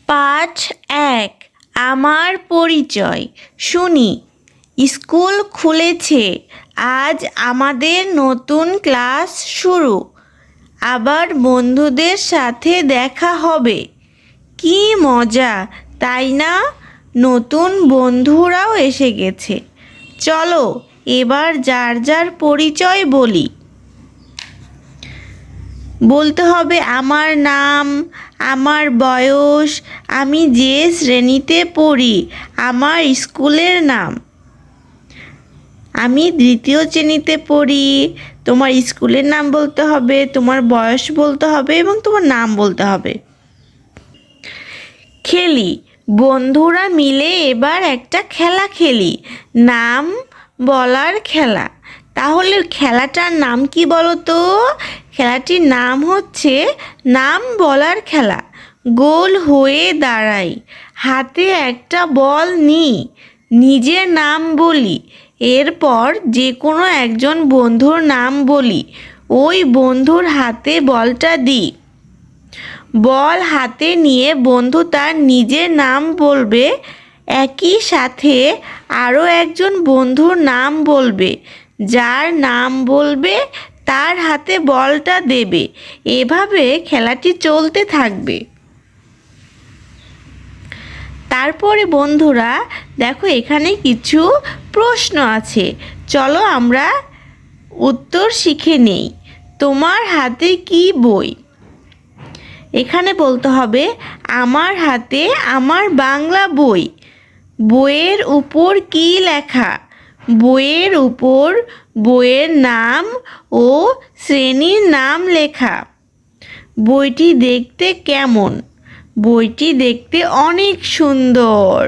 পাঠ ১ আমার পরিচয়। শুনি, স্কুল খুলেছে, আজ আমাদের নতুন ক্লাস শুরু। আবার বন্ধুদের সাথে দেখা হবে। কি মজা, তাই না? নতুন বন্ধুরাও এসে গেছে। চলো এবার যার যার পরিচয় বলি। বলতে হবে আমার নাম, আমার বয়স, আমি যে শ্রেণীতে পড়ি, আমার স্কুলের নাম। আমি দ্বিতীয় শ্রেণীতে পড়ি, তোমার স্কুলের নাম বলতে হবে, তোমার বয়স বলতে হবে এবং তোমার নাম বলতে হবে। খেলি, বন্ধুরা মিলে এবার একটা খেলা খেলি, নাম বলার খেলা। তাহলে খেলাটার নাম কি বলো তো? খেলাটির নাম হচ্ছে নাম বলার খেলা। গোল হয়ে দাঁড়াই, হাতে একটা বল নিই, নিজের নাম বলি, এরপর যে কোনো একজন বন্ধুর নাম বলি, ওই বন্ধুর হাতে বলটা দিই। বল হাতে নিয়ে বন্ধু তার নিজের নাম বলবে, একই সাথে আরও একজন বন্ধুর নাম বলবে, যার নাম বলবে তার হাতে বলটা দেবে। এভাবে খেলাটি চলতে থাকবে। তারপরে বন্ধুরা দেখো, এখানে কিছু প্রশ্ন আছে, চলো আমরা উত্তর শিখে নেই। তোমার হাতে কি বই? এখানে বলতে হবে আমার হাতে আমার বাংলা বই। বইয়ের উপর কি লেখা? বইয়ের উপর বইয়ের নাম ও শ্রেণীর নাম লেখা। বইটি দেখতে কেমন? বইটি দেখতে অনেক সুন্দর।